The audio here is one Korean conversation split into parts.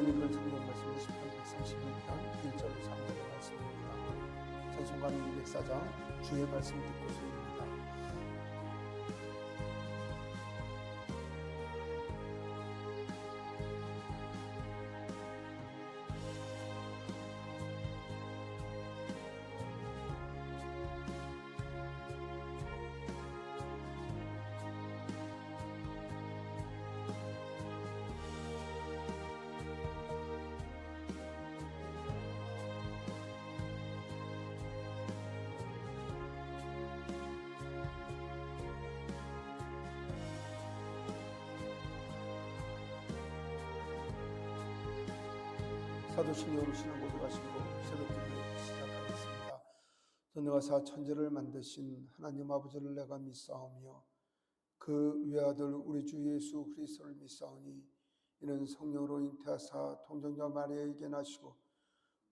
오늘 읽은 성경 말씀 20편 131편 1절 3절의 말씀입니다. 찬송가는 204장 주의 말씀 듣고서입니다. 사도신경 오시는 모두 가시고 새벽기도를 시작하겠습니다. 전능하사 천지를 만드신 하나님 아버지를 내가 믿사오며 그 외아들 우리 주 예수 그리스도를 믿사오니 이는 성령으로 잉태하사 통정자 마리아에게 나시고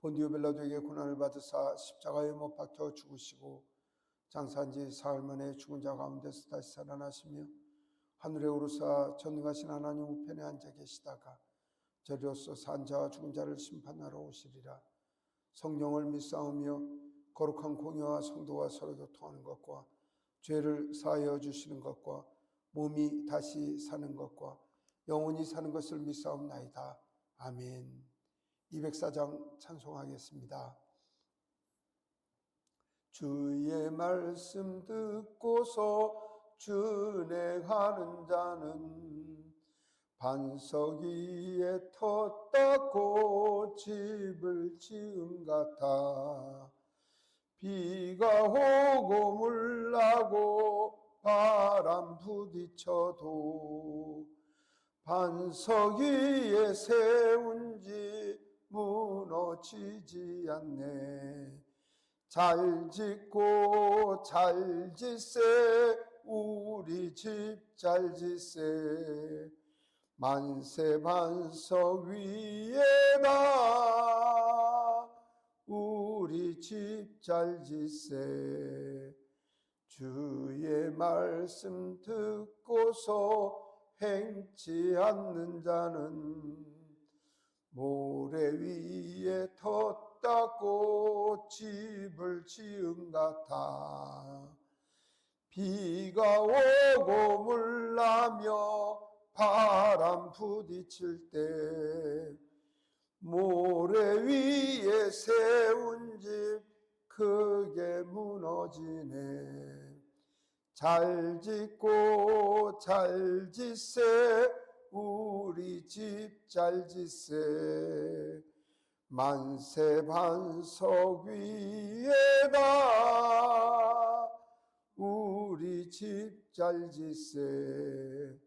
본디오 빌라도에게 고난을 받으사 십자가에 못 박혀 죽으시고 장사한 지 사흘 만에 죽은 자 가운데서 다시 살아나시며 하늘에 오르사 전능하신 하나님 우편에 앉아 계시다가 저리로서 산 자와 죽은 자를 심판하러 오시리라. 성령을 믿사오며 거룩한 공회와 성도와 서로 교통하는 것과 죄를 사하여 주시는 것과 몸이 다시 사는 것과 영원히 사는 것을 믿사옵나이다. 아멘. 204장 찬송하겠습니다. 주의 말씀 듣고서 준행하는 자는 반석 위에 터 닦고 집을 지은 같아. 비가 오고 물 나고 바람 부딪혀도 반석 위에 세운 집 무너지지 않네. 잘 짓고 잘 짓세 우리 집 잘 짓세. 만세 반석 위에다 우리 집 잘 짓세. 주의 말씀 듣고서 행치 않는 자는 모래 위에 터 닦고 집을 지은 같아. 비가 오고 물 나며 바람 부딪힐 때 모래 위에 세운 집 크게 무너지네. 잘 짓고 잘 짓세 우리 집 잘 짓세. 만세 반석 위에다 우리 집 잘 짓세.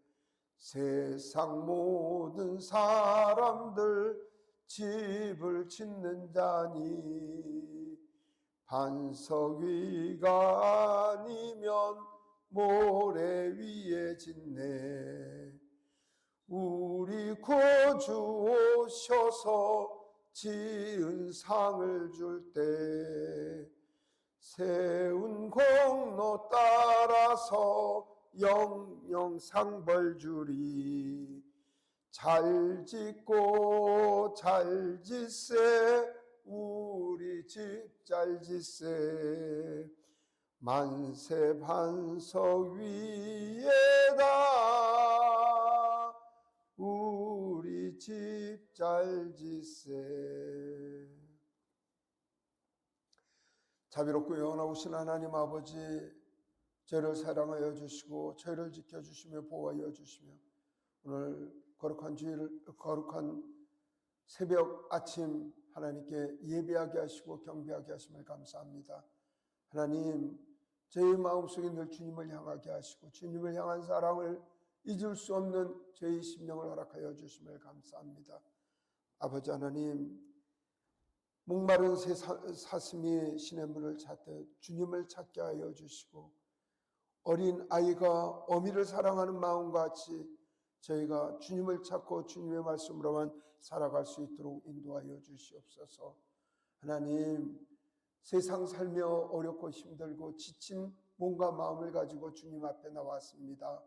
세상 모든 사람들 집을 짓는 자니 반석 위가 아니면 모래 위에 짓네. 우리 구주 오셔서 지은 상을 줄 때 세운 공로 따라서 영영 상벌 주리. 잘 짓고 잘 짓세 우리 집 잘 짓세. 만세 반석 위에다 우리 집 잘 짓세. 자비롭고 영원하신 하나님 아버지, 저희를 사랑하여 주시고 저희를 지켜주시며 보호하여 주시며 오늘 거룩한 새벽 아침 하나님께 예배하게 하시고 경배하게 하심을 감사합니다. 하나님, 저희 마음속에 늘 주님을 향하게 하시고 주님을 향한 사랑을 잊을 수 없는 저희 심령을 허락하여 주심을 감사합니다. 아버지 하나님, 목마른 새 사슴이 시냇물을 찾듯 주님을 찾게 하여 주시고 어린 아이가 어미를 사랑하는 마음같이 저희가 주님을 찾고 주님의 말씀으로만 살아갈 수 있도록 인도하여 주시옵소서. 하나님, 세상 살며 어렵고 힘들고 지친 몸과 마음을 가지고 주님 앞에 나왔습니다.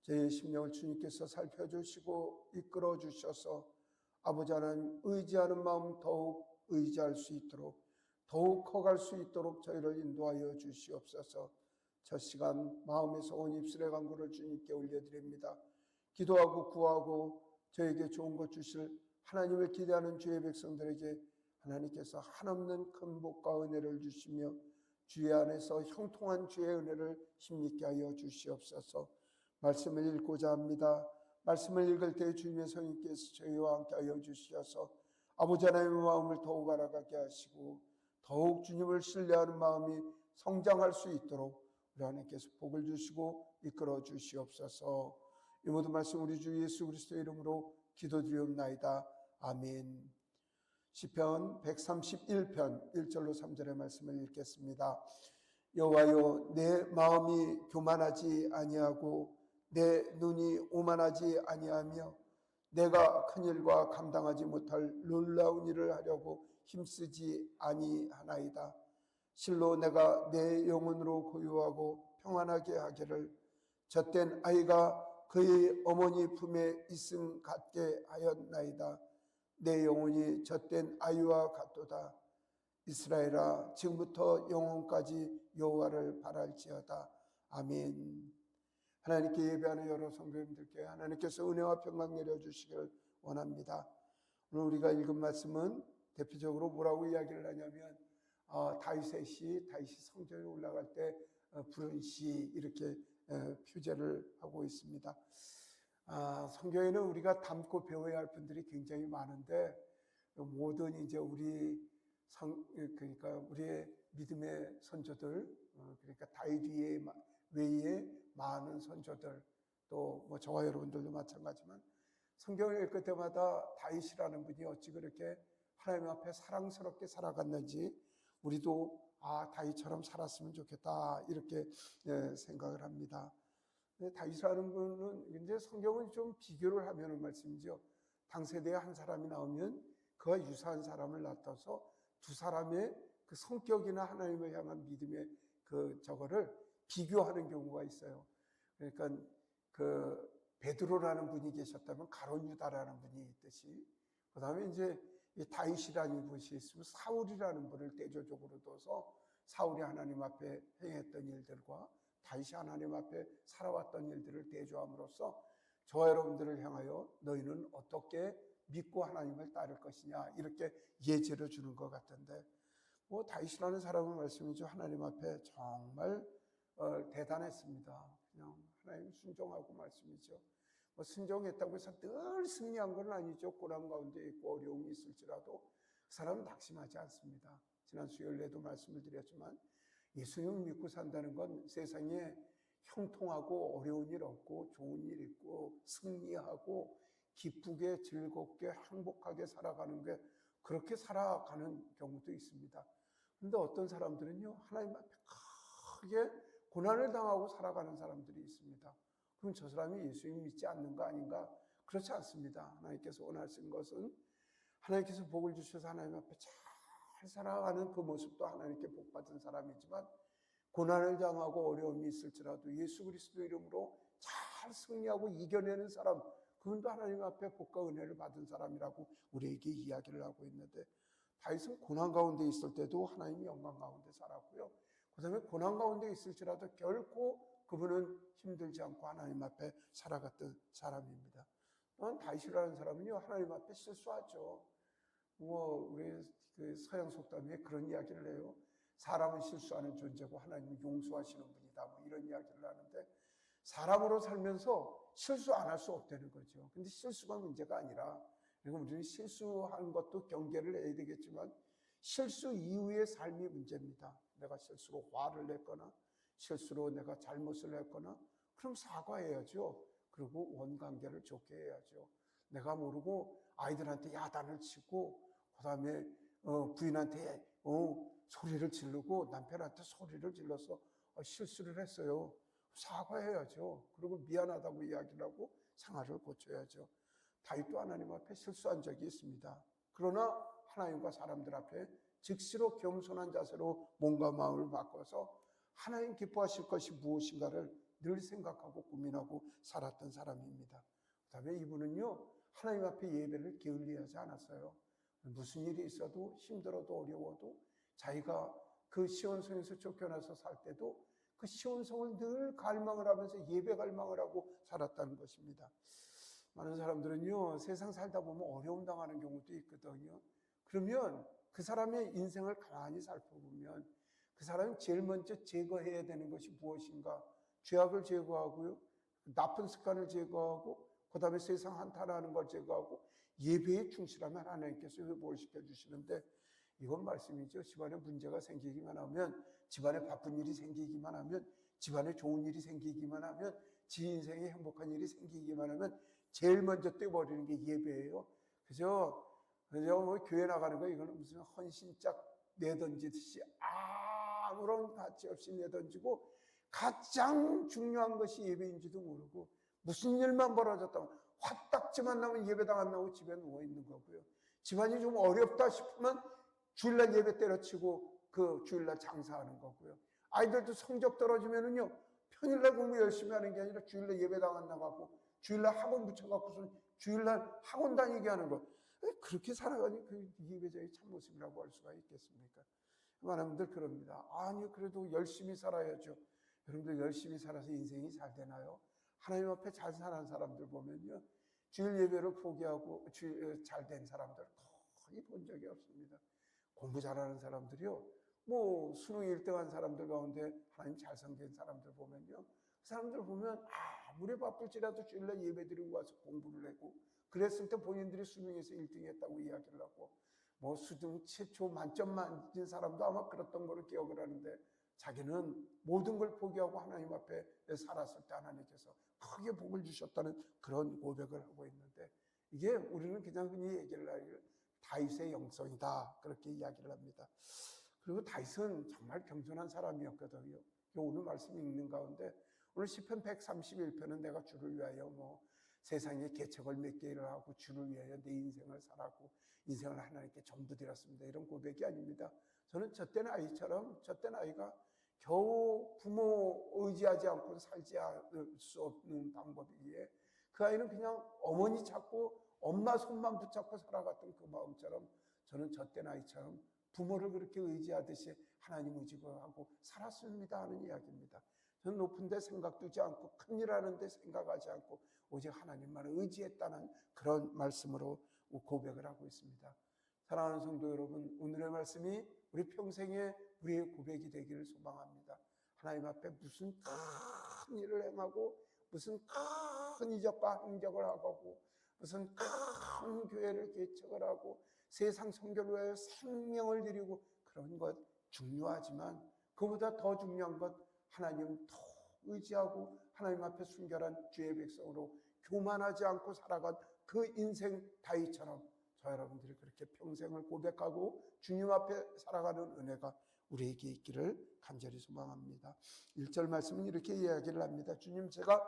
저희의 심령을 주님께서 살펴주시고 이끌어 주셔서 아버지 하나님 의지하는 마음 더욱 의지할 수 있도록, 더욱 커갈 수 있도록 저희를 인도하여 주시옵소서. 첫 시간 마음에서 온 입술의 간구를 주님께 올려드립니다. 기도하고 구하고 저에게 좋은 것 주실 하나님을 기대하는 주의 백성들에게 하나님께서 한없는 큰 복과 은혜를 주시며 주의 안에서 형통한 주의 은혜를 힘있게 하여 주시옵소서. 말씀을 읽고자 합니다. 말씀을 읽을 때 주님의 성령께서 저희와 함께 하여 주시어서 아버지 하나님의 마음을 더욱 알아가게 하시고 더욱 주님을 신뢰하는 마음이 성장할 수 있도록 우리 하나님께서 복을 주시고 이끌어 주시옵소서. 이 모든 말씀 우리 주 예수 그리스도의 이름으로 기도드리옵나이다. 아멘. 시편 131편 1절로 3절의 말씀을 읽겠습니다. 여호와여, 내 마음이 교만하지 아니하고 내 눈이 오만하지 아니하며 내가 큰 일과 감당하지 못할 놀라운 일을 하려고 힘쓰지 아니하나이다. 실로 내가 내 영혼으로 고요하고 평안하게 하기를 젖된 아이가 그의 어머니 품에 있음 같게 하였나이다. 내 영혼이 젖된 아이와 같도다. 이스라엘아, 지금부터 영원까지 여호와를 바랄지어다. 아멘. 하나님께 예배하는 여러 성도님들께 하나님께서 은혜와 평강 내려주시기를 원합니다. 오늘 우리가 읽은 말씀은 대표적으로 뭐라고 이야기를 하냐면 다윗이 성전에 올라갈 때 부른 시, 이렇게 표제를 하고 있습니다. 성경에는 우리가 담고 배워야 할 분들이 굉장히 많은데 모든 이제 그러니까 우리의 믿음의 선조들, 그러니까 다윗 외에 많은 선조들, 또 뭐 저와 여러분들도 마찬가지지만 성경을 읽을 때마다 다윗이라는 분이 어찌 그렇게 하나님 앞에 사랑스럽게 살아갔는지 우리도 다윗처럼 살았으면 좋겠다, 이렇게 생각을 합니다. 다윗이라는 분은 이제 성경은 좀 비교를 하면은 말씀이죠. 당세대에 한 사람이 나오면 그와 유사한 사람을 낳아서 두 사람의 그 성격이나 하나님을 향한 믿음의 저거를 비교하는 경우가 있어요. 그러니까 그 베드로라는 분이 계셨다면 가룟 유다라는 분이 있듯이, 그 다음에 이제 다윗이라는 분이 있으면 사울이라는 분을 대조적으로 둬서 사울이 하나님 앞에 행했던 일들과 다윗이 하나님 앞에 살아왔던 일들을 대조함으로써 저와 여러분들을 향하여 너희는 어떻게 믿고 하나님을 따를 것이냐, 이렇게 예제를 주는 것 같은데, 다윗이라는 사람은 말씀이죠. 하나님 앞에 정말 대단했습니다. 그냥 하나님 순종하고 말씀이죠. 순종했다고 해서 늘 승리한 건 아니죠. 고난 가운데 있고 어려움이 있을지라도 그 사람은 낙심하지 않습니다. 지난 수요일에도 말씀을 드렸지만 예수님을 믿고 산다는 건 세상에 형통하고 어려운 일 없고 좋은 일 있고 승리하고 기쁘게 즐겁게 행복하게 살아가는 게, 그렇게 살아가는 경우도 있습니다. 그런데 어떤 사람들은요, 하나님 앞에 크게 고난을 당하고 살아가는 사람들이 있습니다. 그럼 저 사람이 예수님 믿지 않는 거 아닌가? 그렇지 않습니다. 하나님께서 원하시는 것은 하나님께서 복을 주셔서 하나님 앞에 잘 살아가는 그 모습도 하나님께 복 받은 사람이지만, 고난을 당하고 어려움이 있을지라도 예수 그리스도 이름으로 잘 승리하고 이겨내는 사람, 그분도 하나님 앞에 복과 은혜를 받은 사람이라고 우리에게 이야기를 하고 있는데, 다윗은 고난 가운데 있을 때도 하나님이 영광 가운데 살았고요. 그 다음에 고난 가운데 있을지라도 결코 그분은 힘들지 않고 하나님 앞에 살아갔던 사람입니다. 또한 다윗이라는 사람은요, 하나님 앞에 실수하죠. 우리 그 서양 속담에 그런 이야기를 해요. 사람은 실수하는 존재고 하나님은 용서하시는 분이다, 이런 이야기를 하는데, 사람으로 살면서 실수 안 할 수 없다는 거죠. 근데 실수가 문제가 아니라, 그리고 우리는 실수한 것도 경계를 해야 되겠지만 실수 이후의 삶이 문제입니다. 내가 실수로 화를 냈거나 실수로 내가 잘못을 했거나, 그럼 사과해야죠. 그리고 원관계를 좋게 해야죠. 내가 모르고 아이들한테 야단을 치고, 그 다음에 부인한테 소리를 지르고 남편한테 소리를 질러서 실수를 했어요. 사과해야죠. 그리고 미안하다고 이야기를 하고 상황을 고쳐야죠. 다윗도 하나님 앞에 실수한 적이 있습니다. 그러나 하나님과 사람들 앞에 즉시로 겸손한 자세로 몸과 마음을 바꿔서 하나님 기뻐하실 것이 무엇인가를 늘 생각하고 고민하고 살았던 사람입니다. 그 다음에 이분은요, 하나님 앞에 예배를 게을리하지 않았어요. 무슨 일이 있어도 힘들어도 어려워도 자기가 그 시온성에서 쫓겨나서 살 때도 그 시온성을 늘 갈망을 하면서 예배 갈망을 하고 살았다는 것입니다. 많은 사람들은요, 세상 살다 보면 어려움 당하는 경우도 있거든요. 그러면 그 사람의 인생을 가만히 살펴보면 그 사람이 제일 먼저 제거해야 되는 것이 무엇인가? 죄악을 제거하고요, 나쁜 습관을 제거하고, 그 다음에 세상 한탄하는 걸 제거하고 예배에 충실하면 하나님께서 회복을 시켜주시는데, 이건 말씀이죠. 집안에 문제가 생기기만 하면, 집안에 바쁜 일이 생기기만 하면, 집안에 좋은 일이 생기기만 하면, 지 인생에 행복한 일이 생기기만 하면 제일 먼저 떼버리는 게 예배예요. 그죠 뭐 교회 나가는 거 이거는 무슨 헌신짝 내던지듯이 아무런 가치 없이 내던지고, 가장 중요한 것이 예배인지도 모르고 무슨 일만 벌어졌다면 화딱지만 나면 예배당 안 나오고 집에 누워있는 거고요. 집안이 좀 어렵다 싶으면 주일날 예배 때려치고 그 주일날 장사하는 거고요. 아이들도 성적 떨어지면은요, 평일날 공부 열심히 하는 게 아니라 주일날 예배당 안 나가고 주일날 학원 붙여갖고서 주일날 학원 다니게 하는 거. 그렇게 살아가니 그 예배자의 참모습이라고 할 수가 있겠습니까? 많은 분들 그럽니다. 아니 그래도 열심히 살아야죠. 여러분들 열심히 살아서 인생이 잘 되나요? 하나님 앞에 잘 사는 사람들 보면요, 주일 예배를 포기하고 잘 된 사람들 거의 본 적이 없습니다. 공부 잘하는 사람들이요, 뭐 수능 1등한 사람들 가운데 하나님 잘 섬긴 사람들 보면요, 그 사람들 보면 아무리 바쁠지라도 주일날 예배 드리고 와서 공부를 하고, 그랬을 때 본인들이 수능에서 1등 했다고 이야기를 하고, 뭐 수능 최초 만점 맞은 사람도 아마 그랬던 거로 기억을 하는데, 자기는 모든 걸 포기하고 하나님 앞에 살았을 때 하나님께서 크게 복을 주셨다는 그런 고백을 하고 있는데, 이게 우리는 그냥 흔히 얘기를 하기를 다윗의 영성이다 그렇게 이야기를 합니다. 그리고 다윗은 정말 겸손한 사람이었거든요. 오늘 말씀 읽는 가운데 오늘 시편 131편은 내가 주를 위하여 뭐 세상에 개척을 몇 개를 하고 주를 위하여 내 인생을 살았고 인생을 하나님께 전부 드렸습니다, 이런 고백이 아닙니다. 저는 젖된 아이가 겨우 부모 의지하지 않고 살지 수 없는 방법이기에 그 아이는 그냥 어머니 찾고 엄마 손만 붙잡고 살아갔던 그 마음처럼, 저는 젖된 아이처럼 부모를 그렇게 의지하듯이 하나님 의지하고 살았습니다 하는 이야기입니다. 저는 높은 데 생각 두지 않고 큰일 하는 데 생각하지 않고 오직 하나님만 의지했다는 그런 말씀으로 고백을 하고 있습니다. 사랑하는 성도 여러분, 오늘의 말씀이 우리 평생에 우리의 고백이 되기를 소망합니다. 하나님 앞에 무슨 큰 일을 행하고 무슨 큰 이적과 행적을 하고 무슨 큰 교회를 개척을 하고 세상 선교를 위하여 생명을 드리고 그런 것 중요하지만, 그보다 더 중요한 것, 하나님 더 의지하고 하나님 앞에 순결한 주의 백성으로 교만하지 않고 살아간 그 인생 다윗처럼 저 여러분들이 그렇게 평생을 고백하고 주님 앞에 살아가는 은혜가 우리에게 있기를 간절히 소망합니다. 1절 말씀은 이렇게 이야기를 합니다. 주님, 제가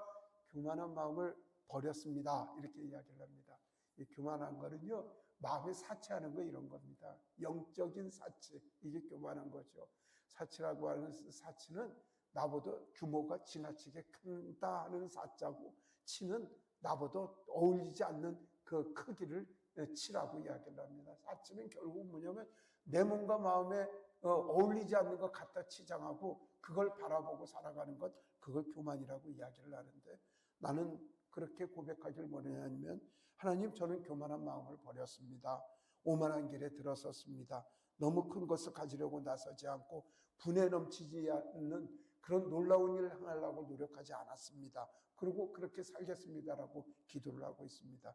교만한 마음을 버렸습니다, 이렇게 이야기를 합니다. 이 교만한 거는요, 마음에 사치하는 거 이런 겁니다. 영적인 사치, 이게 교만한 거죠. 사치라고 하는 사치는 나보다 규모가 지나치게 큰다 하는 사자고, 치는 나보다 어울리지 않는 그 크기를 치라고 이야기를 합니다. 사치는 결국 뭐냐면 내 몸과 마음에 어울리지 않는 것 갖다 치장하고 그걸 바라보고 살아가는 것, 그걸 교만이라고 이야기를 하는데, 나는 그렇게 고백하길 원하냐면, 하나님, 저는 교만한 마음을 버렸습니다. 오만한 길에 들어섰습니다. 너무 큰 것을 가지려고 나서지 않고 분에 넘치지 않는 그런 놀라운 일을 행하려고 노력하지 않았습니다. 그리고 그렇게 살겠습니다라고 기도를 하고 있습니다.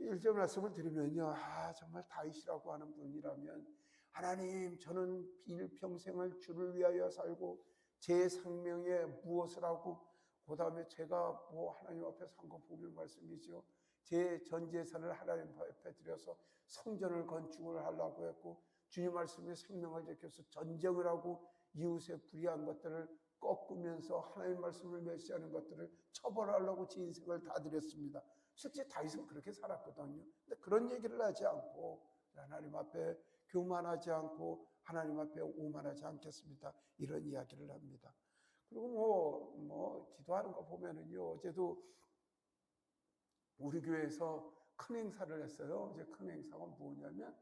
1절 말씀을 드리면요, 정말 다윗이라고 하는 분이라면, 하나님, 저는 일평생을 주를 위하여 살고 제 생명에 무엇을 하고, 그 다음에 제가 뭐 하나님 앞에 산 거 보면 말씀이죠. 제 전 재산을 하나님 앞에 드려서 성전을 건축을 하려고 했고, 주님 말씀에 생명을 지켜서 전쟁을 하고 이웃의 불의한 것들을 꺾으면서 하나님 말씀을 멸시하는 것들을 처벌하려고 제 인생을 다 드렸습니다. 실제 다윗은 그렇게 살았거든요. 근데 그런 얘기를 하지 않고 하나님 앞에 교만하지 않고 하나님 앞에 오만하지 않겠습니다, 이런 이야기를 합니다. 그리고 기도하는 거 보면은요, 어제도 우리 교회에서 큰 행사를 했어요. 이제 큰 행사가 뭐냐면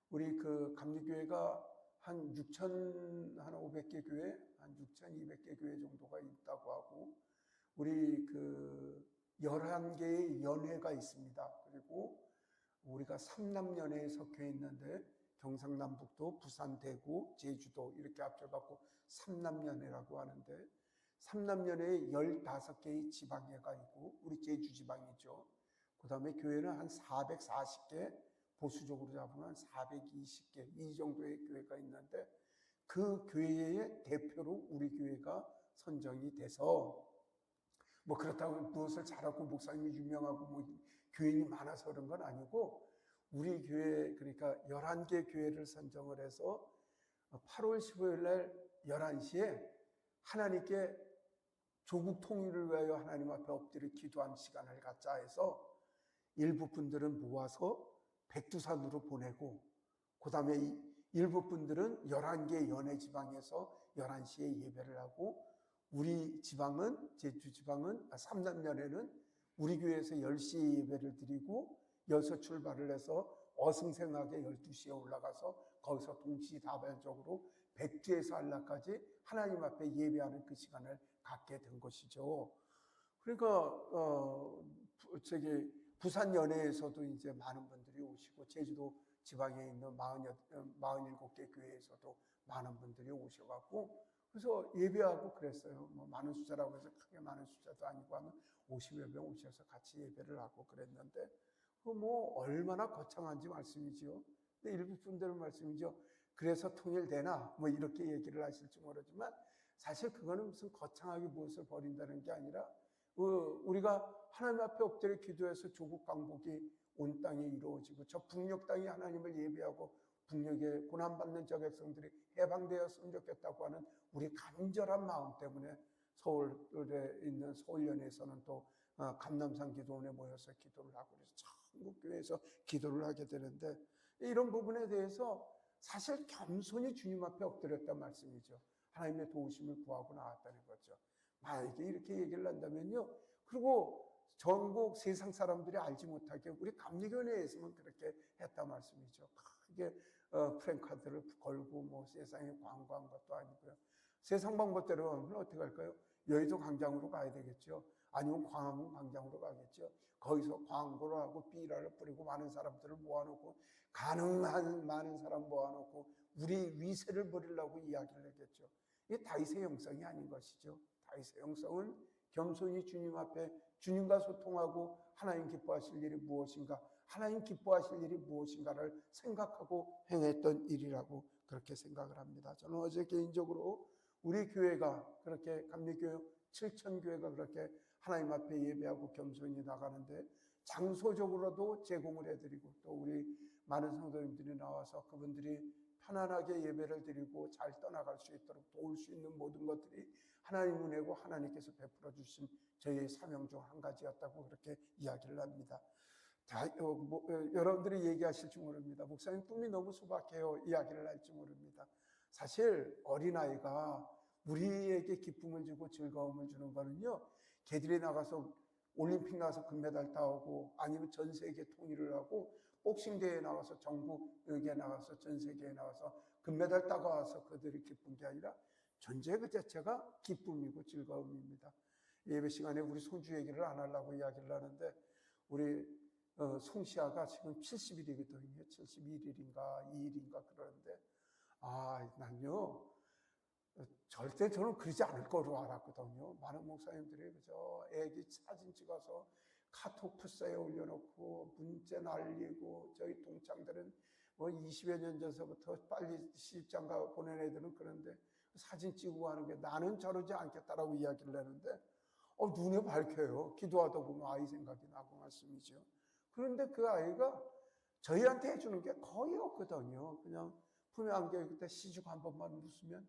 우리 그 감리교회가 한 6,500개 교회, 한 6,200개 교회 정도가 있다고 하고 우리 그 11개의 연회가 있습니다. 그리고 우리가 삼남연회에 속해 있는데 경상남북도, 부산, 대구, 제주도 이렇게 합쳐갖고 삼남연회라고 하는데 삼남연회에 15개의 지방회가 있고 우리 제주 지방이죠. 그 다음에 교회는 한 440개, 보수적으로 잡으면 420개 이 정도의 교회가 있는데 그 교회의 대표로 우리 교회가 선정이 돼서 뭐 그렇다고 무엇을 잘하고 목사님이 유명하고 뭐 교인이 많아서 그런 건 아니고 우리 교회 그러니까 11개 교회를 선정을 해서 8월 15일 날 11시에 하나님께 조국 통일을 위하여 하나님 앞에 엎드려 기도한 시간을 갖자 해서 일부 분들은 모아서 백두산으로 보내고 그 다음에 일부 분들은 11개 연회 지방에서 11시에 예배를 하고 우리 지방은 제주 지방은 삼남연회는 우리 교회에서 10시에 예배를 드리고 여기서 출발을 해서 어승생하게 12시에 올라가서 거기서 동시다발적으로 백두에서 한라까지 하나님 앞에 예배하는 그 시간을 갖게 된 것이죠. 그러니까 부산 연회에서도 이제 많은 분들이 오시고 제주도 지방에 있는 47개 교회에서도 많은 분들이 오셔갖고 그래서 예배하고 그랬어요. 뭐 많은 숫자라고 해서 크게 많은 숫자도 아니고 하면 50여 명 오셔서 같이 예배를 하고 그랬는데 그 뭐 얼마나 거창한지 말씀이죠. 근데 일부 분들은 말씀이죠. 그래서 통일되나 뭐 이렇게 얘기를 하실지 모르지만 사실 그거는 무슨 거창하게 무엇을 벌인다는 게 아니라 우리가 하나님 앞에 엎드려 기도해서 조국 강복이 온 땅에 이루어지고 저 북녘 땅이 하나님을 예배하고 북녘에 고난받는 저 백성들이 해방되었으면 좋겠다고 하는 우리 간절한 마음 때문에 서울에 있는 서울연회에서는 또 감남산 기도원에 모여서 기도를 하고 그래서 전국교회에서 기도를 하게 되는데 이런 부분에 대해서 사실 겸손히 주님 앞에 엎드렸단 말씀이죠. 하나님의 도우심을 구하고 나왔다는 거죠. 만약에 이렇게 얘기를 한다면요. 그리고 전국 세상 사람들이 알지 못하게 우리 감리교회에서만 그렇게 했단 말씀이죠. 크게 프랭카드를 걸고 뭐 세상에 광고한 것도 아니고요. 세상 방법대로 하면 어떻게 할까요? 여의도 광장으로 가야 되겠죠. 아니면 광화문 광장으로 가겠죠. 거기서 광고를 하고 비라를 뿌리고 많은 사람들을 모아놓고 가능한 많은 사람 모아놓고 우리 위세를 버리려고 이야기를 하겠죠. 이게 다윗의 형성이 아닌 것이죠. 다윗의 형성은 겸손히 주님 앞에 주님과 소통하고 하나님 기뻐하실 일이 무엇인가, 하나님 기뻐하실 일이 무엇인가를 생각하고 행했던 일이라고 그렇게 생각을 합니다. 저는 어제 개인적으로 우리 교회가 그렇게 감리교회 7,000교회가 그렇게 하나님 앞에 예배하고 겸손히 나가는데 장소적으로도 제공을 해드리고 또 우리 많은 성도님들이 나와서 그분들이 편안하게 예배를 드리고 잘 떠나갈 수 있도록 도울 수 있는 모든 것들이 하나님 은혜고 하나님께서 베풀어 주신 저희의 사명 중 한 가지였다고 그렇게 이야기를 합니다. 여러분들이 얘기하실지 모릅니다. 목사님 꿈이 너무 소박해요. 이야기를 할지 모릅니다. 사실 어린아이가 우리에게 기쁨을 주고 즐거움을 주는 거는요. 걔들이 나가서 올림픽 나가서 금메달 따오고 아니면 전 세계 통일을 하고 복싱 대회에 나가서 전국에 나가서 전 세계에 나가서 금메달 따고 와서 그들이 기쁜 게 아니라 존재 그 자체가 기쁨이고 즐거움입니다. 예배 시간에 우리 손주 얘기를 안 하려고 이야기를 하는데 우리 송시아가 지금 70일이거든요. 71일인가 2일인가 그러는데 난요 절대 저는 그러지 않을 거로 알았거든요. 많은 목사님들이 그저 애기 사진 찍어서 카톡 푸스에 올려놓고 문자 날리고 저희 동창들은 뭐 20여 년 전서부터 빨리 시집장가 보낸 애들은 그런데 사진 찍고 하는 게 나는 저러지 않겠다라고 이야기를 하는데 눈에 밝혀요. 기도하다 보면 아이 생각이 나고 말씀이죠. 그런데 그 아이가 저희한테 해주는 게 거의 없거든요. 그냥 품에 안겨 있을 때 시집 한 번만 웃으면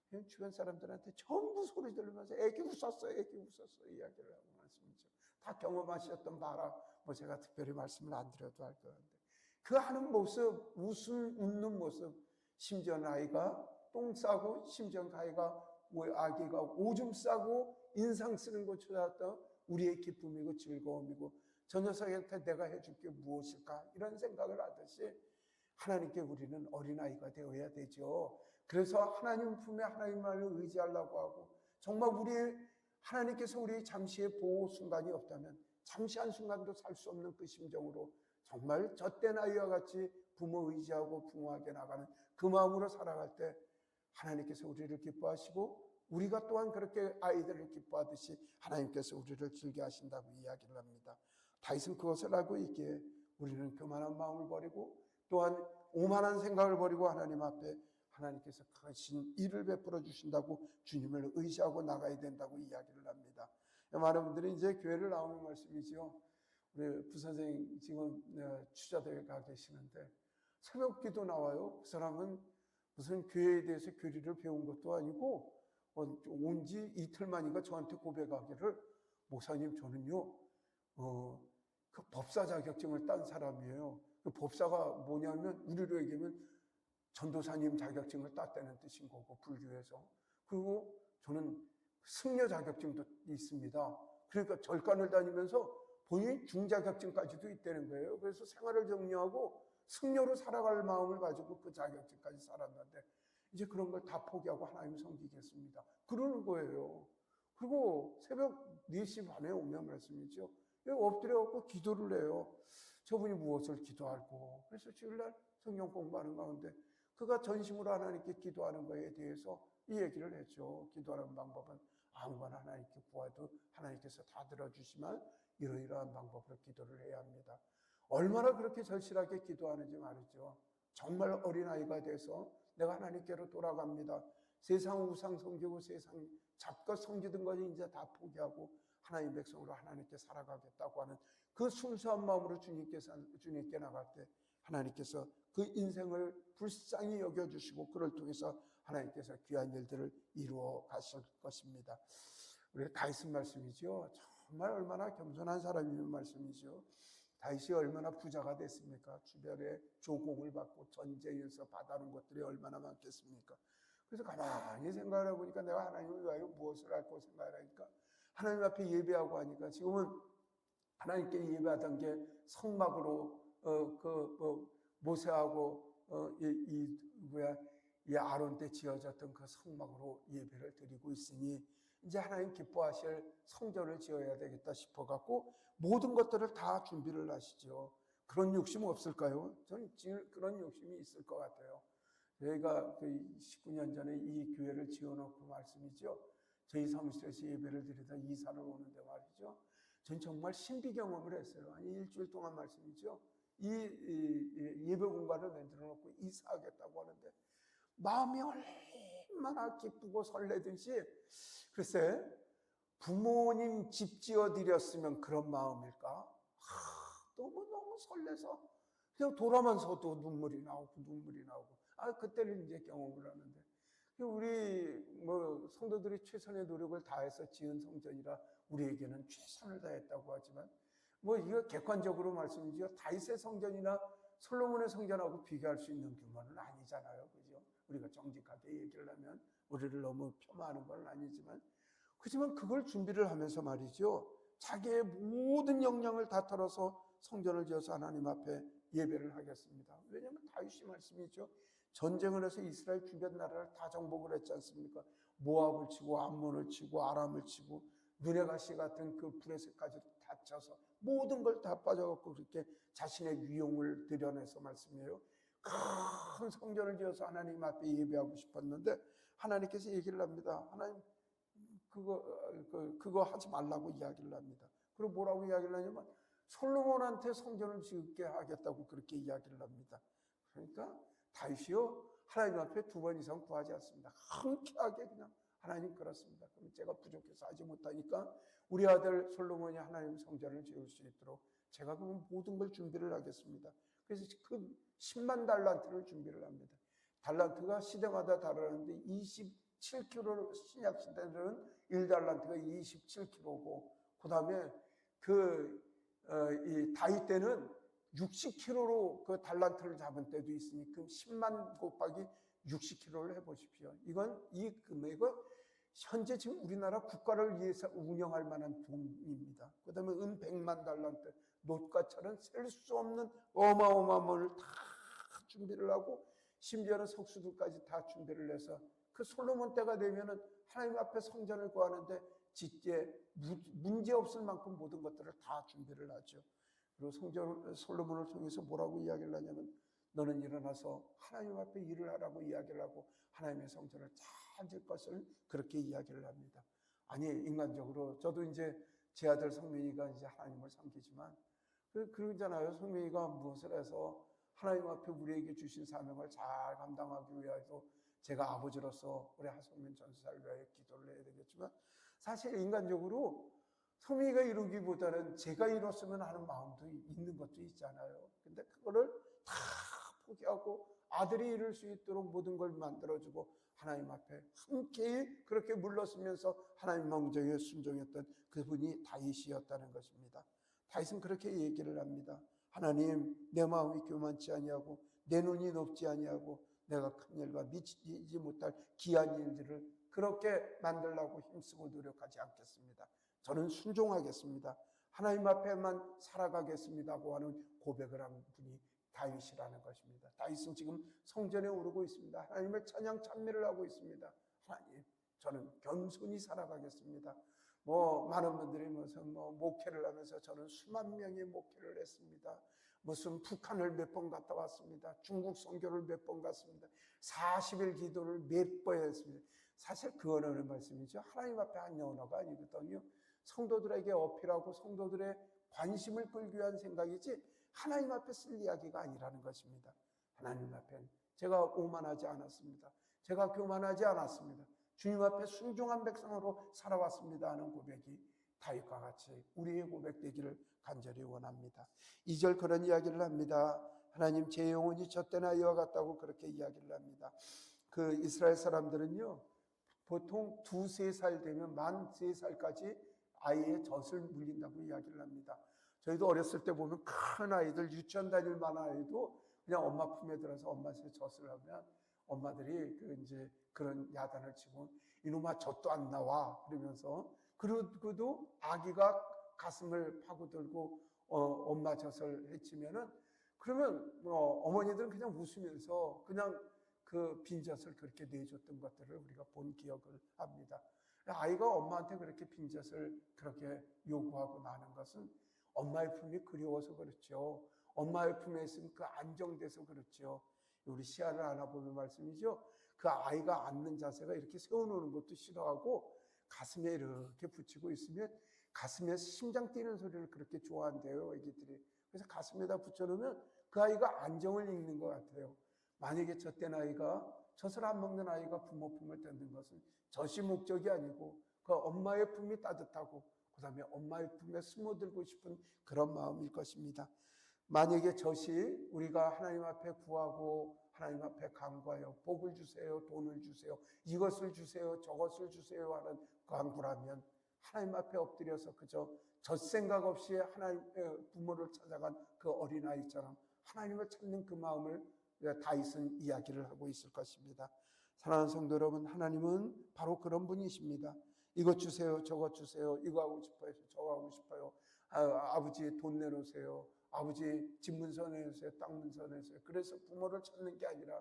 그냥 주변 사람들한테 전부 소리 들으면서 애기 웃었어요. 애기 웃었어요. 이야기를 하고 말씀이죠. 다 경험하셨던 바라 뭐 제가 특별히 말씀을 안 드려도 할 건데 그 하는 모습, 웃는 모습, 심지어 아이가 똥 싸고 심지어 아기가 오줌 싸고 인상 쓰는 거 찾았던 우리의 기쁨이고 즐거움이고 저 녀석한테 내가 해줄 게 무엇일까? 이런 생각을 하듯이 하나님께 우리는 어린아이가 되어야 되죠. 그래서 하나님 품에 하나님만을 의지하려고 하고, 정말 하나님께서 우리 잠시의 보호 순간이 없다면 잠시 한순간도 살 수 없는 그 심정으로 정말 젖된 아이와 같이 부모 의지하고 부모에게 나가는 그 마음으로 살아갈 때 하나님께서 우리를 기뻐하시고, 우리가 또한 그렇게 아이들을 기뻐하듯이 하나님께서 우리를 즐겨 하신다고 이야기를 합니다. 다윗은 그것을 알고 있기에 우리는 교만한 마음을 버리고 또한 오만한 생각을 버리고 하나님 앞에 하나님께서 크신 일을 베풀어 주신다고 주님을 의지하고 나가야 된다고 이야기를 합니다. 많은 분들이 이제 교회를 나오는 말씀이지요. 우리 부선생님 지금 추자대에 가 계시는데 새벽 기도 나와요. 그 사람은 무슨 교회에 대해서 교리를 배운 것도 아니고 온 지 이틀 만인가 저한테 고백하기를, 목사님 저는요 그 법사 자격증을 딴 사람이에요. 그 법사가 뭐냐면 우리로 얘기하면 전도사님 자격증을 땄다는 뜻인 거고, 불교에서. 그리고 저는 승려 자격증도 있습니다. 그러니까 절간을 다니면서 본인 중자격증까지도 있다는 거예요. 그래서 생활을 정리하고 승려로 살아갈 마음을 가지고 그 자격증까지 살았는데 이제 그런 걸 다 포기하고 하나님 섬기겠습니다. 그러는 거예요. 그리고 새벽 4시 반에 오면 말씀이죠. 엎드려갖고 기도를 해요. 저분이 무엇을 기도하고. 그래서 주일날 성경 공부하는 가운데 그가 전심으로 하나님께 기도하는 것에 대해서 이 얘기를 했죠. 기도하는 방법은 아무거나 하나님께 구해도 하나님께서 다 들어주시면 이러이러한 방법으로 기도를 해야 합니다. 얼마나 그렇게 절실하게 기도하는지 말이죠. 정말 어린아이가 돼서 내가 하나님께로 돌아갑니다. 세상 우상 섬기고 세상 잡것 섬기던 것을 이제 다 포기하고 하나님 백성으로 하나님께 살아가겠다고 하는 그 순수한 마음으로 주님께 나갈 때 하나님께서 그 인생을 불쌍히 여겨주시고 그를 통해서 하나님께서 귀한 일들을 이루어 가실 것입니다. 우리 다윗은 말씀이죠. 정말 얼마나 겸손한 사람이면 말씀이죠. 다윗이 얼마나 부자가 됐습니까? 주변에 조공을 받고 전쟁에서 받아놓은 것들이 얼마나 많겠습니까? 그래서 가만히 생각을 해보니까 내가 하나님을 위하여 무엇을 할고 생각을 하니까 하나님 앞에 예배하고 하니까 지금은 하나님께 예배하던 게 성막으로 모세하고 이 아론 때 지어졌던 그 성막으로 예배를 드리고 있으니 이제 하나님 기뻐하실 성전을 지어야 되겠다 싶어갖고 모든 것들을 다 준비를 하시죠. 그런 욕심 없을까요? 저는 그런 욕심이 있을 것 같아요. 저희가 19년 전에 이 교회를 지어놓고 말씀이죠. 저희 사무실에서 예배를 드리다 이사를 오는데 말이죠. 전 정말 신비 경험을 했어요. 한 일주일 동안 말씀이죠. 이 예배 공간을 만들어 놓고 이사하겠다고 하는데 마음이 얼마나 기쁘고 설레든지, 글쎄 부모님 집 지어드렸으면 그런 마음일까? 너무너무 설레서 그냥 돌아만서도 눈물이 나오고 그때는 이제 경험을 하는데, 우리 성도들이 최선의 노력을 다해서 지은 성전이라 우리에게는 최선을 다했다고 하지만 이거 객관적으로 말씀이죠. 다윗의 성전이나 솔로몬의 성전하고 비교할 수 있는 규모는 아니잖아요. 그죠? 우리가 정직하게 얘기를 하면 우리를 너무 폄하하는 건 아니지만, 그렇지만 그걸 준비를 하면서 말이죠. 자기의 모든 역량을 다 털어서 성전을 지어서 하나님 앞에 예배를 하겠습니다. 왜냐하면 다윗이 말씀이죠. 전쟁을 해서 이스라엘 주변 나라를 다 정복을 했지 않습니까? 모압을 치고 암몬을 치고 아람을 치고 눈의 가시 같은 그 브레셋까지 다 쳐서 모든 걸 다 빠져갖고 그렇게 자신의 위용을 드러내서 말씀이에요. 큰 성전을 지어서 하나님 앞에 예배하고 싶었는데 하나님께서 얘기를 합니다. 하나님 그거 하지 말라고 이야기를 합니다. 그리고 뭐라고 이야기를 하냐면 솔로몬한테 성전을 짓게 하겠다고 그렇게 이야기를 합니다. 그러니까 다윗이요 하나님 앞에 2번 이상 구하지 않습니다. 흔쾌하게 그냥 하나님 그렇습니다. 그럼 제가 부족해서 하지 못하니까 우리 아들 솔로몬이 하나님 성전을 지을 수 있도록 제가 그 모든 걸 준비를 하겠습니다. 그래서 그 10만 달란트를 준비를 합니다. 달란트가 시대마다 다르는데 27kg, 신약 시대는 1달란트가 27kg고, 그 다음에 이 다윗 때는 60kg로 그 달란트를 잡은 때도 있으니 그 10만 곱하기 60kg를 해보십시오. 이 금액은 현재 지금 우리나라 국가를 위해서 운영할 만한 돈입니다. 그 다음에 은 100만 달란트, 놋과처럼 셀 수 없는 어마어마한 mon을 다 준비를 하고 심지어는 석수들까지 다 준비를 해서 그 솔로몬 때가 되면은 하나님 앞에 성전을 구하는데 짓게 문제 없을 만큼 모든 것들을 다 준비를 하죠. 그리고 솔로몬을 통해서 뭐라고 이야기를 하냐면 너는 일어나서 하나님 앞에 일을 하라고 이야기를 하고 하나님의 성전을 잘 질 것을 그렇게 이야기를 합니다. 아니 인간적으로 저도 이제 제 아들 성민이가 이제 하나님을 섬기지만 그러잖아요. 성민이가 무엇을 해서 하나님 앞에 우리에게 주신 사명을 잘 감당하기 위해서 제가 아버지로서 우리 하성민 전사를 위하여 기도를 해야 되겠지만 사실 인간적으로 성민이가 이루기보다는 제가 이뤘으면 하는 마음도 있는 것도 있잖아요. 근데 그거를 다 포기하고 아들이 이룰 수 있도록 모든 걸 만들어주고 하나님 앞에 함께 그렇게 물러서면서 하나님 명령에 순종했던 그분이 다윗이었다는 것입니다. 다윗은 그렇게 얘기를 합니다. 하나님 내 마음이 교만치 아니하고 내 눈이 높지 아니하고 내가 큰 일과 미치지 못할 귀한 일들을 그렇게 만들려고 힘쓰고 노력하지 않겠습니다. 저는 순종하겠습니다. 하나님 앞에만 살아가겠습니다고 하는 고백을 한 분이 다윗이라는 것입니다. 다윗은 지금 성전에 오르고 있습니다. 하나님을 찬양 찬미를 하고 있습니다. 하나님, 저는 겸손히 살아가겠습니다. 많은 분들이 무슨 목회를 하면서 저는 수만 명의 목회를 했습니다. 무슨 북한을 몇 번 갔다 왔습니다. 중국 선교를 몇 번 갔습니다. 40일 기도를 몇 번 했습니다. 사실 그 언어는 말씀이죠. 하나님 앞에 한 언어가 아니거든요. 성도들에게 어필하고 성도들의 관심을 끌기 위한 생각이지 하나님 앞에 쓸 이야기가 아니라는 것입니다. 하나님 앞에 제가 오만하지 않았습니다. 제가 교만하지 않았습니다. 주님 앞에 순종한 백성으로 살아왔습니다 하는 고백이 다윗과 같이 우리의 고백되기를 간절히 원합니다. 2절 그런 이야기를 합니다. 하나님 제 영혼이 젖된 아이와 같다고 그렇게 이야기를 합니다. 그 이스라엘 사람들은요 보통 2-3살 되면 만 3살까지 아이의 젖을 물린다고 이야기를 합니다. 저희도 어렸을 때 보면 큰 아이들 유치원 다닐 만한 아이도 그냥 엄마 품에 들어서 엄마의 젖을 하면 엄마들이 이제 그런 야단을 치고 이놈아 젖도 안 나와 그러면서 그러고도 아기가 가슴을 파고들고 엄마 젖을 해치면은 그러면 어머니들은 그냥 웃으면서 그냥 그 빈젖을 그렇게 내줬던 것들을 우리가 본 기억을 합니다. 아이가 엄마한테 그렇게 빈젖을 그렇게 요구하고 나는 것은 엄마의 품이 그리워서 그렇죠. 엄마의 품에 있으면 그 안정돼서 그렇죠. 우리 시야를 안아보는 말씀이죠. 그 아이가 앉는 자세가 이렇게 세워놓는 것도 싫어하고 가슴에 이렇게 붙이고 있으면 가슴에서 심장 뛰는 소리를 그렇게 좋아한대요, 애기들이. 그래서 가슴에다 붙여놓으면 그 아이가 안정을 읽는 것 같아요. 만약에 젖된 아이가, 젖을 안 먹는 아이가 부모 품을 뜯는 것은 젖이 목적이 아니고 그 엄마의 품이 따뜻하고 그 다음에 엄마의 품에 숨어들고 싶은 그런 마음일 것입니다. 만약에 젖이 우리가 하나님 앞에 구하고 하나님 앞에 간구하여 복을 주세요, 돈을 주세요, 이것을 주세요, 저것을 주세요 하는 간구라면 하나님 앞에 엎드려서 그저 젖생각 없이 하나님의 부모를 찾아간 그 어린아이처럼 하나님을 찾는 그 마음을 다윗은 이야기를 하고 있을 것입니다. 사랑하는 성도 여러분, 하나님은 바로 그런 분이십니다. 이것 주세요, 저것 주세요, 이거 하고 싶어요, 저거 하고 싶어요. 아버지 돈 내놓으세요. 아버지 집 문서 내주세요. 땅 문서 내주세요. 그래서 부모를 찾는 게 아니라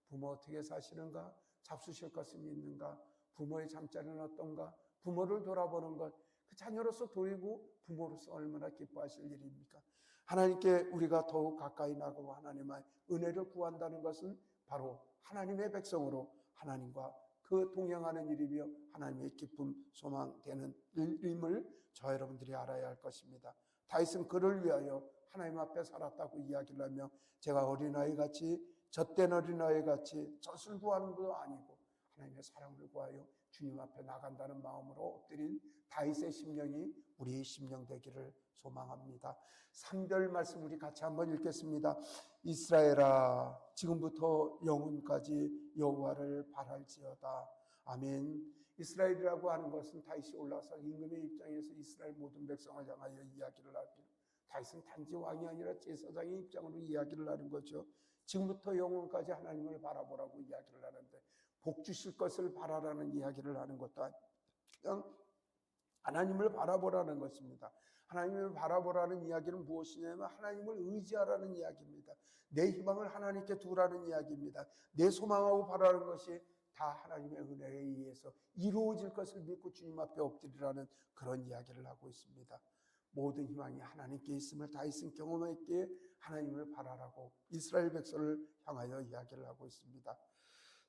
부모 어떻게 사시는가? 잡수실 것은 있는가? 부모의 잠자리는 어떤가? 부모를 돌아보는 것. 그 자녀로서 돌이고 부모로서 얼마나 기뻐하실 일입니까? 하나님께 우리가 더욱 가까이 나가고 하나님의 은혜를 구한다는 것은 바로 하나님의 백성으로 하나님과 그 동행하는 일이며 하나님의 기쁨, 소망되는 일임을 저 여러분들이 알아야 할 것입니다. 다윗은 그를 위하여 하나님 앞에 살았다고 이야기를 하며 제가 어린아이같이 젖된 어린아이같이 젖을 구하는 것도 아니고 하나님의 사랑을 구하여 주님 앞에 나간다는 마음으로 엎드린 다윗의 심령이 우리의 심령 되기를 소망합니다. 3절 말씀 우리 같이 한번 읽겠습니다. 이스라엘아 지금부터 영원까지 여호와를 바랄지어다. 아멘. 이스라엘이라고 하는 것은 다윗이 올라서 임금의 입장에서 이스라엘 모든 백성을 향하여 이야기를 하기를 다윗은 단지 왕이 아니라 제사장의 입장으로 이야기를 하는 거죠. 지금부터 영원까지 하나님을 바라보라고 이야기를 하는데 복 주실 것을 바라라는 이야기를 하는 것도 아니고 그냥 하나님을 바라보라는 것입니다. 하나님을 바라보라는 이야기는 무엇이냐면 하나님을 의지하라는 이야기입니다. 내 희망을 하나님께 두라는 이야기입니다. 내 소망하고 바라는 것이 다 하나님의 은혜에 의해서 이루어질 것을 믿고 주님 앞에 엎드리라는 그런 이야기를 하고 있습니다. 모든 희망이 하나님께 있음을 다윗은 경험했기에 하나님을 바라라고 이스라엘 백성을 향하여 이야기를 하고 있습니다.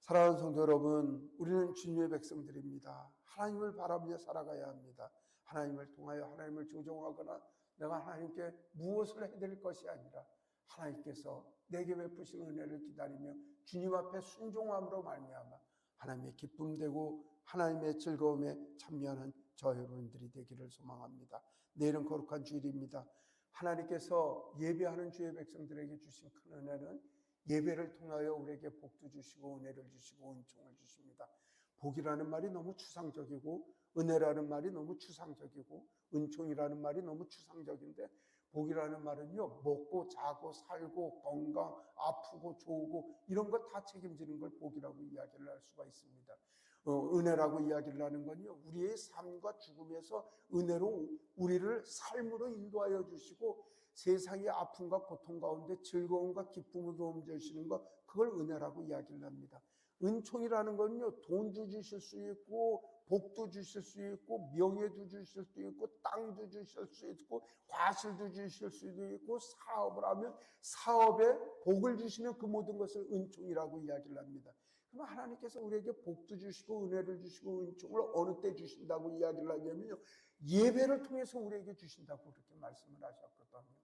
사랑하는 성도 여러분, 우리는 주님의 백성들입니다. 하나님을 바라보며 살아가야 합니다. 하나님을 통하여 하나님을 조종하거나 내가 하나님께 무엇을 해드릴 것이 아니라 하나님께서 내게 베푸신 은혜를 기다리며 주님 앞에 순종함으로 말미암아 하나님의 기쁨 되고 하나님의 즐거움에 참여하는 저 여러분들이 되기를 소망합니다. 내일은 거룩한 주일입니다. 하나님께서 예배하는 주의 백성들에게 주신 큰 은혜는 예배를 통하여 우리에게 복도 주시고 은혜를 주시고 은총을 주십니다. 복이라는 말이 너무 추상적이고 은혜라는 말이 너무 추상적이고 은총이라는 말이 너무 추상적인데 복이라는 말은요, 먹고 자고 살고 건강, 아프고 좋고 이런 것 다 책임지는 걸 복이라고 이야기를 할 수가 있습니다. 은혜라고 이야기를 하는 건요, 우리의 삶과 죽음에서 은혜로 우리를 삶으로 인도하여 주시고 세상의 아픔과 고통 가운데 즐거움과 기쁨으로 옮겨주시는 것, 그걸 은혜라고 이야기를 합니다. 은총이라는 건요, 돈도 주실 수 있고 복도 주실 수 있고 명예도 주실 수 있고 땅도 주실 수 있고 과실도 주실 수도 있고 사업을 하면 사업에 복을 주시는 그 모든 것을 은총이라고 이야기를 합니다. 그럼 하나님께서 우리에게 복도 주시고 은혜를 주시고 은총을 어느 때 주신다고 이야기를 하냐면요, 예배를 통해서 우리에게 주신다고 그렇게 말씀을 하셨거든요.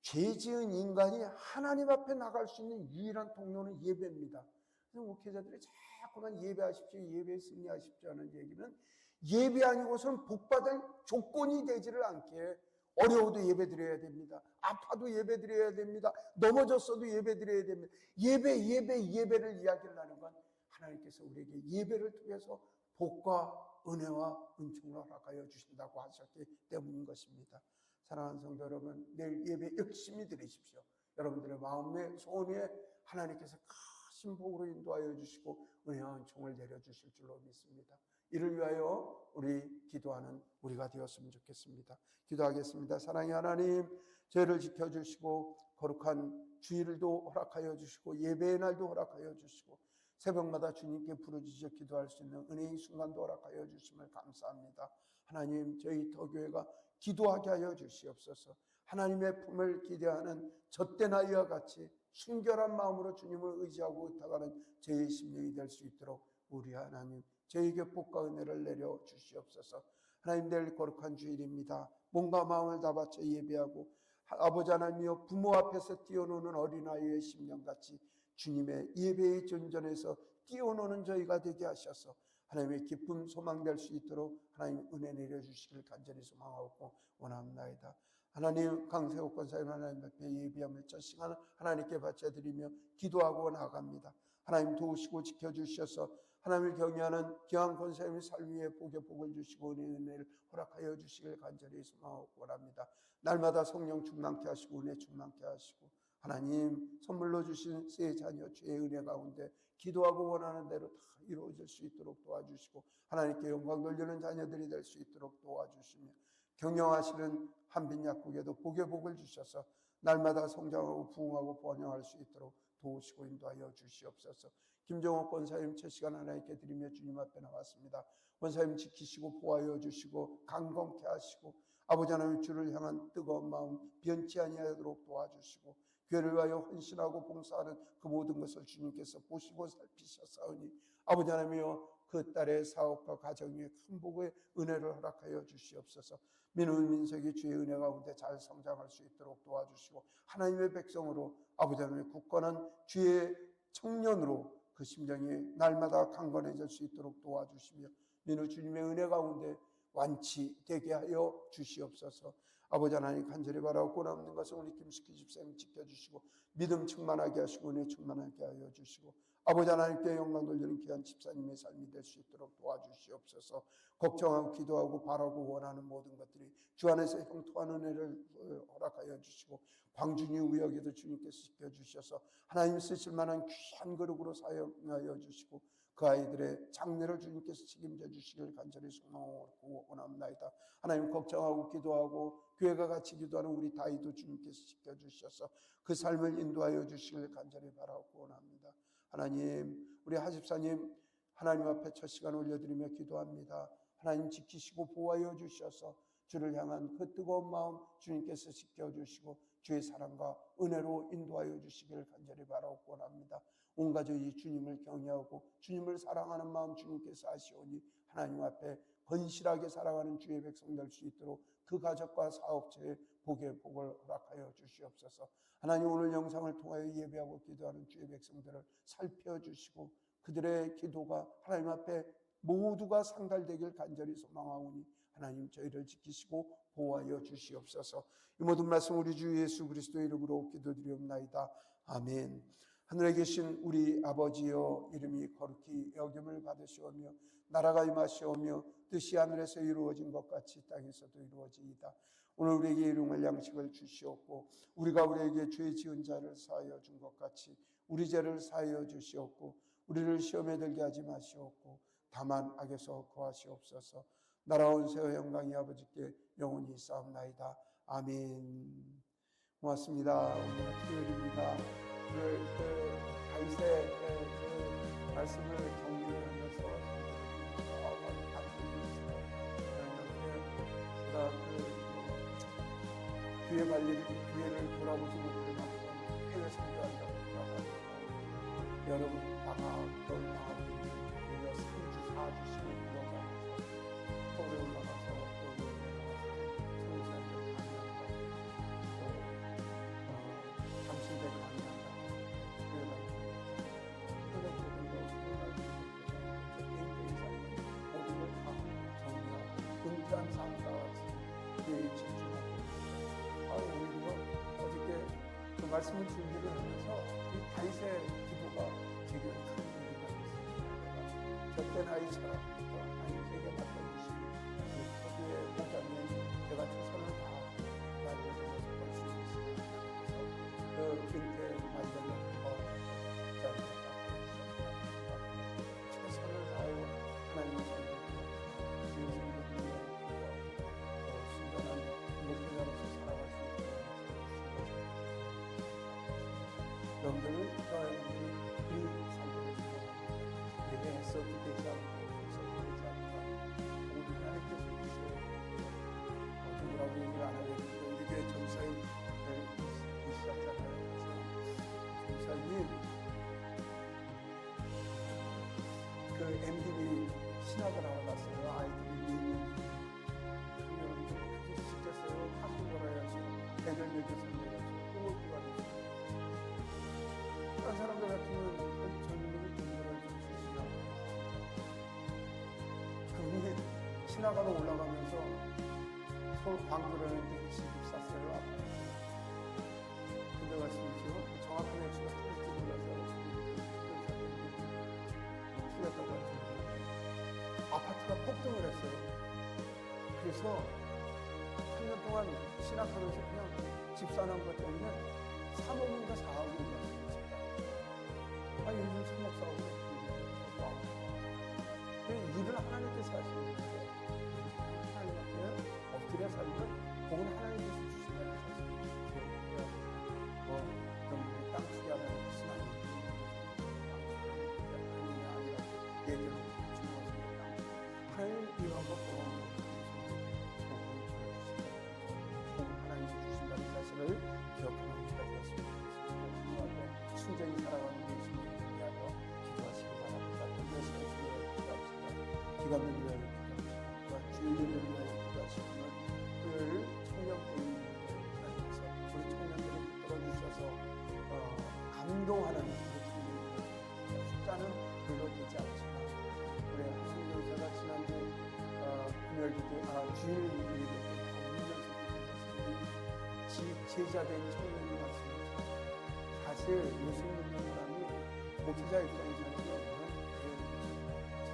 죄 지은 인간이 하나님 앞에 나갈 수 있는 유일한 통로는 예배입니다. 목회자들이 자꾸만 예배하십시오, 예배에 승리하십시오 하는 얘기는 예배 아니고서는 복받을 조건이 되지를 않게 어려워도 예배 드려야 됩니다. 아파도 예배 드려야 됩니다. 넘어졌어도 예배 드려야 됩니다. 예배를 이야기를 하는 건 하나님께서 우리에게 예배를 통해서 복과 은혜와 은총을 허락하여 주신다고 하셨기 때문인 것입니다. 사랑하는 성도 여러분, 내일 예배 열심히 드리십시오. 여러분들의 마음의 소원에 하나님께서 큰 복으로 인도하여 주시고 은혜와 은총을 내려주실 줄로 믿습니다. 이를 위하여 우리 기도하는 우리가 되었으면 좋겠습니다. 기도하겠습니다. 사랑의 하나님, 저희를 지켜주시고 거룩한 주일도 허락하여 주시고 예배의 날도 허락하여 주시고 새벽마다 주님께 부르짖어 기도할 수 있는 은혜의 순간도 허락하여 주심을 감사합니다. 하나님, 저희 터교회가 기도하게 하여 주시옵소서. 하나님의 품을 기대하는 젖된 아이와 같이 순결한 마음으로 주님을 의지하고 의탁하는 저희의 심령이 될 수 있도록 우리 하나님, 저희에게 복과 은혜를 내려 주시옵소서. 하나님, 내일 거룩한 주일입니다. 몸과 마음을 다 바쳐 예배하고 아버지 하나님이여 부모 앞에서 뛰어노는 어린아이의 심령같이 주님의 예배의 전전에서 뛰어노는 저희가 되게 하셔서 하나님의 기쁨 소망될 수 있도록 하나님 은혜 내려주시길 간절히 소망하고 원합니다. 하나님, 강세옥 권사님 하나님 앞에 예비함을 첫 시간 하나님께 바쳐드리며 기도하고 나아갑니다. 하나님 도우시고 지켜주셔서 하나님을 경외하는 기왕 권사님의 삶 위에 복의 복을 주시고 은혜를 허락하여 주시길 간절히 소망하고 원합니다. 날마다 성령 충만케 하시고 은혜 충만케 하시고 하나님 선물로 주신 새 자녀 주의 은혜 가운데 기도하고 원하는 대로 다 이루어질 수 있도록 도와주시고 하나님께 영광 돌리는 자녀들이 될 수 있도록 도와주시며 경영하시는 한빈 약국에도 복의 복을 주셔서 날마다 성장하고 부흥하고 번영할 수 있도록 도우시고 인도하여 주시옵소서. 김정옥 권사님 첫 시간 하나님께 드리며 주님 앞에 나왔습니다. 권사님 지키시고 보호하여 주시고 강건케 하시고 아버지 하나님 주를 향한 뜨거운 마음 변치 아니하도록 도와주시고 교회를 위하여 헌신하고 봉사하는 그 모든 것을 주님께서 보시고 살피셨사오니 아버지 하나님이여 그 딸의 사업과 가정에 큰 복의 은혜를 허락하여 주시옵소서. 민sek이 주의 은혜 가운데 잘 성장할 수 있도록 도와주시고 하나님의 백성으로 아버지 하나님의 굳건한 주의 청년으로 그 심령이 날마다 강건해질 수 있도록 도와주시며 민우 주님의 은혜 가운데 완치되게 하여 주시옵소서. 아버지 하나님 간절히 바라고 꼬남는 것은 우리 김숙희 집사님 지켜주시고 믿음 충만하게 하시고 은혜 충만하게 하여 주시고 아버지 하나님께 영광 돌리는 귀한 집사님의 삶이 될 수 있도록 도와주시옵소서. 걱정하고 기도하고 바라고 원하는 모든 것들이 주 안에서 형통한 은혜를 허락하여 주시고 광준이 우역에도 주님께서 지켜주셔서 하나님 쓰실 만한 귀한 그릇으로 사용하여 주시고 그 아이들의 장래를 주님께서 책임져 주시길 간절히 소망하고 원합니다. 하나님 걱정하고 기도하고 교회가 같이 기도하는 우리 다이도 주님께서 지켜주셔서 그 삶을 인도하여 주시길 간절히 바라고 원합니다. 하나님, 우리 하집사님 하나님 앞에 첫 시간 올려드리며 기도합니다. 하나님 지키시고 보호하여 주셔서 주를 향한 그 뜨거운 마음 주님께서 지켜주시고 주의 사랑과 은혜로 인도하여 주시기를 간절히 바라고 원합니다. 온 가족이 주님을 경외하고 주님을 사랑하는 마음 주님께서 아시오니 하나님 앞에 건실하게 살아가는 주의 백성 될 수 있도록 그 가족과 사업체에 복의 복을 허락하여 주시옵소서. 하나님 오늘 영상을 통하여 예배하고 기도하는 주의 백성들을 살펴주시고 그들의 기도가 하나님 앞에 모두가 상달되길 간절히 소망하오니 하나님 저희를 지키시고 보호하여 주시옵소서. 이 모든 말씀 우리 주 예수 그리스도의 이름으로 기도드리옵나이다. 아멘. 하늘에 계신 우리 아버지여 이름이 거룩히 여김을 받으시오며 나라가 임하시오며 뜻이 하늘에서 이루어진 것 같이 땅에서도 이루어지이다. 오늘 우리에게 일용할 양식을 주시옵고 우리가 우리에게 죄 지은 자를 사하여 준 것 같이 우리 죄를 사하여 주시옵고 우리를 시험에 들게 하지 마시옵고 다만 악에서 구하시옵소서. 나라온 세와 영광이 아버지께 영원히 쌓옵나이다. 아멘. 고맙습니다. 오늘 토요일입니다. 오늘 다윗의 그 말씀을 정리하면서 제가 교회 관리를 교회를 돌아보지 못할 만큼 해외 선교한다고 돌아가니까 여러분 방학, 겨울 방학, 3주, 4주 쉬는 들어가면서 서울에 올라가서 또 서울시한테 강의한다. 또 잠실대 강의한다. 그래가지고 개인적인 삶 모든 걸 다 정리하고 은퇴한 삶과 같이 교회에 집중하고 오히려 어저께 그 말씀을 준비를 하면서 이 다윗의 기도가 제게 큰 의미가 있습니다. 저때 나이처럼 하나님께 맡겨주신 토기의 목자님 제가 최선을 다하는 것을 볼 수 있습니다. 그래서 그 은퇴 말년에 한번 최선을 다하여 하나님의 선을 주의 성도들을 위하여 순전한 목회자로서 살아갈 수 있도록 여러분들은 저희들이 이 삶을 주고 내게 애써도 되지 않고 애써도 되지 않고 모든 하나님께서 주셔야 누구라고 얘기를 안 하겠는데 우리 교회 전사님 시작자잖아요. 전사님 그 MDB 신학을 하러 갔어요. 아이들이 여러분들 그렇게 시켰어요. 한국어로 해야지 애들 먹여서 꿈을 꾸가지고 다른 사람들 같으면 전문을 공부를 좀 주시라고 그분이 신학하러 올라가면서 서울 광주라는 집을 샀어요. 아파트. 근데 말씀이죠. 정확한 액수가 틀릴지 몰라서 틀렸다고 하죠. 아파트가 폭등을 했어요. 그래서 3년 동안 신학하면서 그냥 집 사는 것 때문에 3억인가 4억인가 요즘 3억 4억 일을 하나님께서 하시는 거예요. 하나님 앞에 엎드려 살면 복은 하나님께서 주신다는 사실. 그럼 땅 투자하는 것은 아니라 예전에 주었습니다. 하나님 이런 것 하나님이 주신다는 사실을 기억하는 우리가 되었으면 좋겠습니다. 순전히 살아가는 예수님을 위하여 기도하시기 바랍니다. 동료시간 주의를 기도합시다. 기감을 위하여 기도합시다. 주의 이름을 위하여 기도하시면 토요일 청년 보이는 하나님께서 우리 청년들을 붙들어주셔서 감동하는 우리 청년들 숫자는 별로 되지 않지만 우리 한승교사가 지난주 금요일부터 주일 예배 제자된 청년이 왔습니다. 사실 예수 믿는 사람이 목회자 입장에서는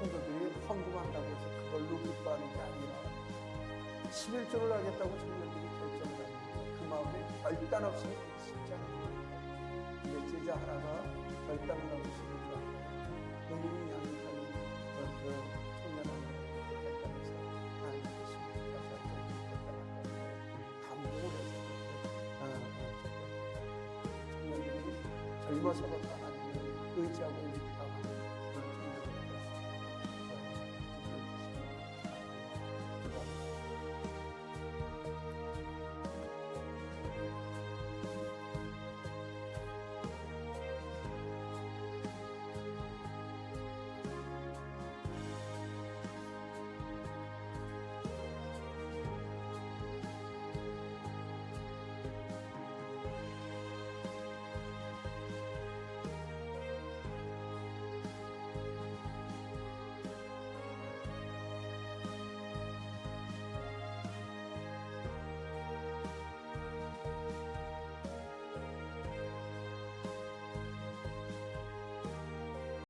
성도들이 헌금한다고 해서 그걸로 기뻐하는 게 아니라 11조를 하겠다고 청년들이 결정을 하는데 그 마음에 결단 없이 진짜 근데 제자 하나가 결단을 하고 11조 한 거예요. 본인이 양육하는 그 청년한테 결단해서 하나님께 11조까지 하고 결단한다는 거예요. 감동을 했어요. 청년들이 젊어서부터 하나님을 의지하고 있다.